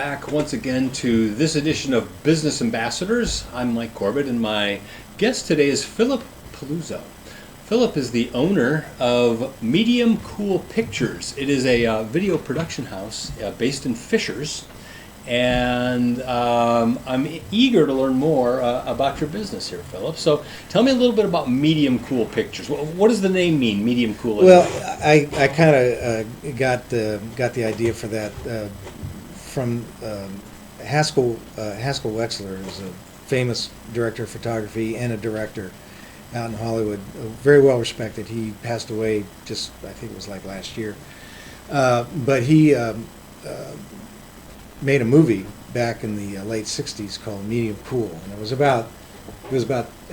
back once again to this edition of Business Ambassadors. I'm Mike Corbett, and my guest today is Philip Paluso. Philip is the owner of Medium Cool Pictures. It is a video production house based in Fishers, and I'm eager to learn more about your business here, Philip. So tell me a little bit about Medium Cool Pictures. What does the name mean, Medium Cool? Well, I kind of got the idea for that from Haskell Wexler, is a famous director of photography and a director out in Hollywood, very well respected. He passed away just, I think it was like last year. But he made a movie back in the late '60s called Medium Cool, and it was about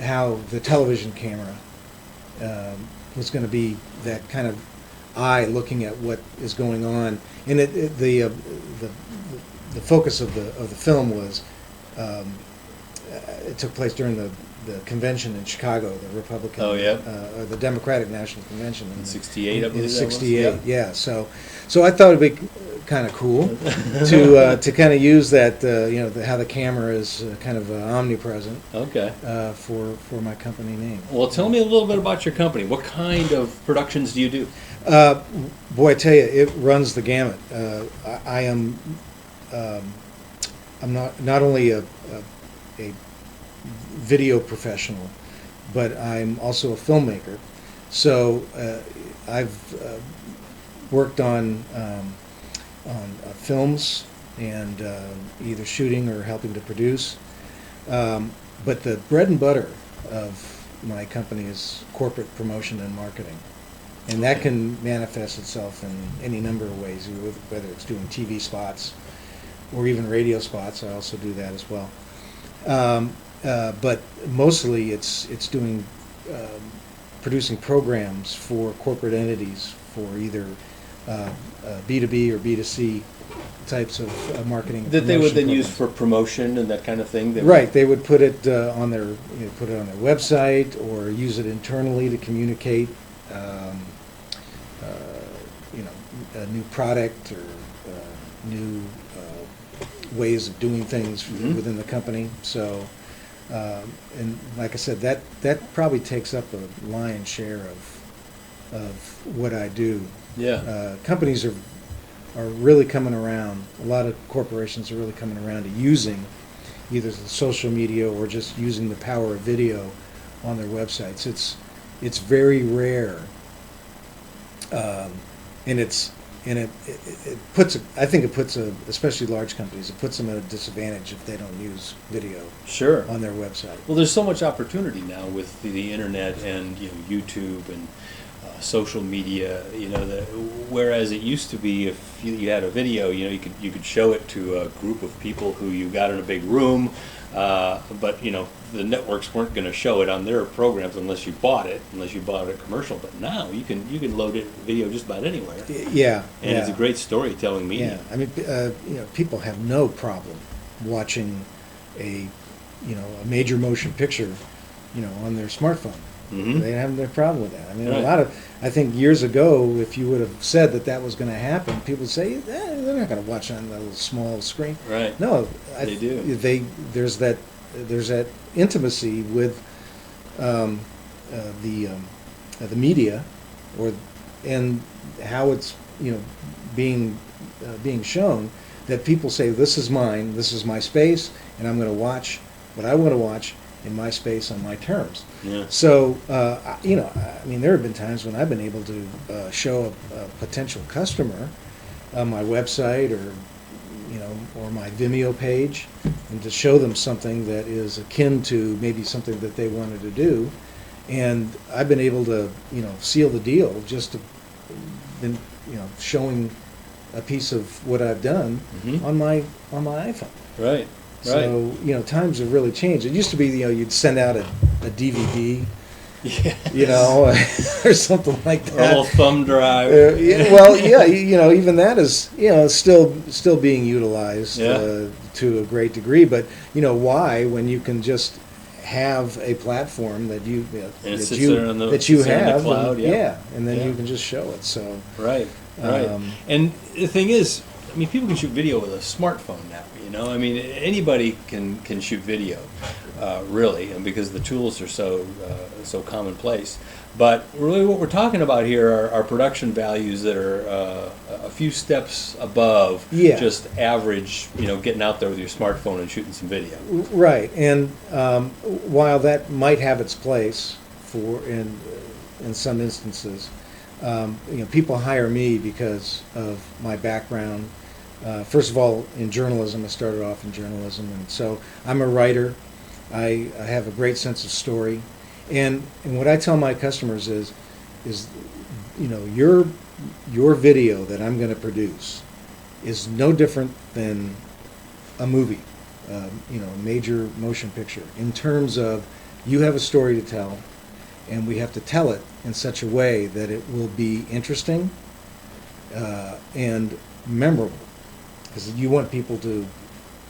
how the television camera was going to be that kind of eye looking at what is going on. And the focus of the film was it took place during the convention in Chicago, the Republican, or the Democratic National Convention in '68, I believe. In '68, yeah. So I thought it'd be kind of cool to kind of use that, how the camera is kind of omnipresent. Okay. For my company name. Well, tell me a little bit about your company. What kind of productions do you do? Boy, I tell you, it runs the gamut. I am. I'm not only a video professional, but I'm also a filmmaker. So I've worked on films and either shooting or helping to produce. But the bread and butter of my company is corporate promotion and marketing. And that can manifest itself in any number of ways, whether it's doing TV spots or even radio spots. I also do that as well. But mostly it's doing producing programs for corporate entities for either B2B or B2C types of marketing. That they would then use for promotion and that kind of thing? Right. They would put it on their website or use it internally to communicate a new product or new ways of doing things within the company. So, and like I said, that probably takes up a lion's share of what I do. Yeah. Companies are really coming around. A lot of corporations are really coming around to using either the social media or just using the power of video on their websites. It's very rare, and it puts, I think it puts, especially large companies, it puts them at a disadvantage if they don't use video on their website. Well, there's so much opportunity now with the internet and YouTube and social media. Whereas it used to be, if you had a video, you could show it to a group of people who you got in a big room, but the networks weren't going to show it on their programs unless you bought a commercial. But now you can load it video just about anywhere. Yeah, and it's a great storytelling medium. Yeah, I mean, people have no problem watching a major motion picture, on their smartphone. Mm-hmm. They have no problem with that. I mean, right. I think years ago, if you would have said that was going to happen, people would say, they're not going to watch on that little small screen. Right. No, they do. There's that intimacy with the media, and how it's being shown, that people say, this is mine, this is my space, and I'm going to watch what I want to watch in my space on my terms. Yeah. So, I mean, there have been times when I've been able to show a potential customer on my website or my Vimeo page, and to show them something that is akin to maybe something that they wanted to do, and I've been able to seal the deal just been showing a piece of what I've done on my iPhone. Right. So, times have really changed. It used to be, you'd send out a DVD, or something like that. Or a little thumb drive. Even that is, still being utilized to a great degree. But, why, when you can just have a platform that you have, in the cloud, and then you can just show it. So right. And the thing is, I mean, people can shoot video with a smartphone now. You know, I mean, anybody can shoot video, really, and because the tools are so commonplace. But really, what we're talking about here are production values that are a few steps above just average. You know, getting out there with your smartphone and shooting some video. Right, and while that might have its place in some instances, you know, people hire me because of my background. First of all, in journalism, I started off in journalism, and so I'm a writer. I have a great sense of story, and what I tell my customers is you know, your video that I'm going to produce is no different than a movie, you know, a major motion picture, in terms of you have a story to tell, and we have to tell it in such a way that it will be interesting and memorable, because you want people to,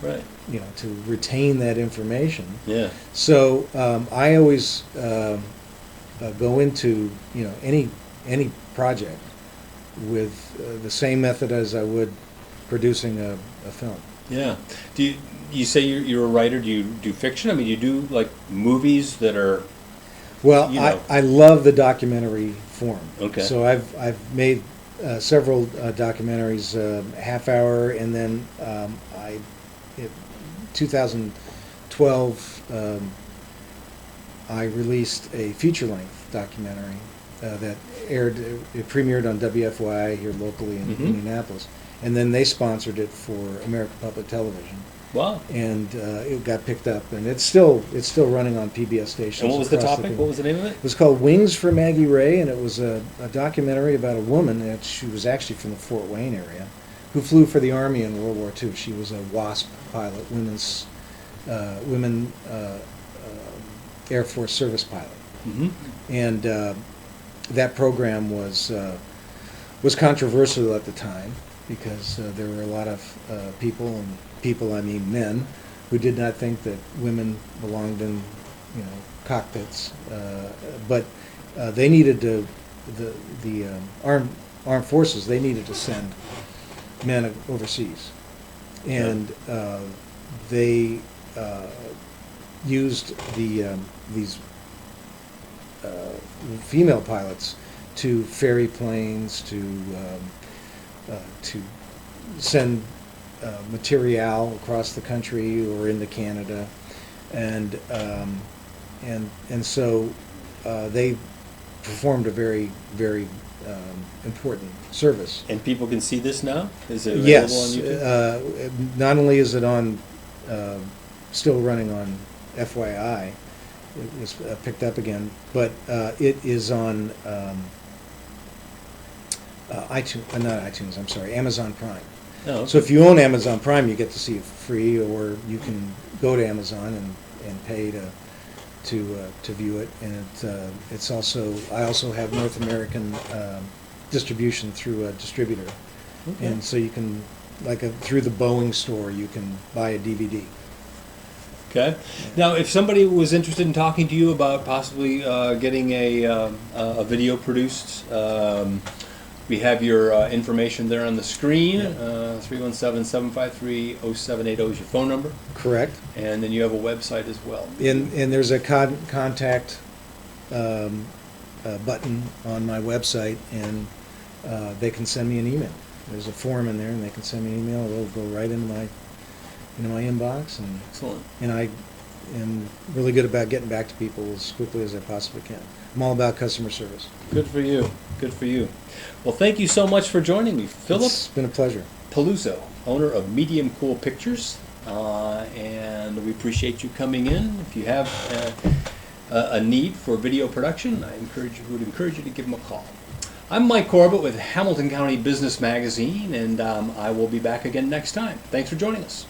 right, you know, to retain that information. Yeah. So I always go into, you know, any project with the same method as I would producing a film. Yeah. Do you say you're a writer? Do you do fiction? I mean, you do like movies that are. Well, you know. I love the documentary form. Okay. So I've made several documentaries, half hour, and then in 2012 I released a feature length documentary that aired. It premiered on WFYI here locally in Indianapolis, and then they sponsored it for American Public Television. Wow. And it got picked up, and it's still running on PBS stations. And what was the topic? What was the name of it? It was called Wings for Maggie Ray, and it was a documentary about a woman, and she was actually from the Fort Wayne area, who flew for the Army in World War II. She was a WASP pilot, women Air Force service pilot. And that program was controversial at the time, because there were a lot of people I mean men, who did not think that women belonged in, you know, cockpits, but they needed the armed forces. They needed to send men overseas, and they used these female pilots to ferry planes, to send material across the country or into Canada, and so they performed a very, very important service. And people can see this now? Is it available Yes. on YouTube? Not only is it on, still running on FYI, it was picked up again, but it is on iTunes, not iTunes, I'm sorry, Amazon Prime. Oh, okay. So if you own Amazon Prime, you get to see it free, or you can go to Amazon and pay to view it. And it's also, I also have North American distribution through a distributor, and so you can, like through the Boeing store, you can buy a DVD. Okay. Now, if somebody was interested in talking to you about possibly getting a video produced, we have your information there on the screen. 317-753-0780 is your phone number. Correct. And then you have a website as well. And there's a contact button on my website, and they can send me an email. There's a form in there, and they can send me an email. It'll go right into my inbox. And excellent. And I am really good about getting back to people as quickly as I possibly can. I'm all about customer service. Good for you. Good for you. Well, thank you so much for joining me, Philip. It's been a pleasure. Paluso, owner of Medium Cool Pictures, and we appreciate you coming in. If you have a need for video production, I would encourage you to give them a call. I'm Mike Corbett with Hamilton County Business Magazine, and I will be back again next time. Thanks for joining us.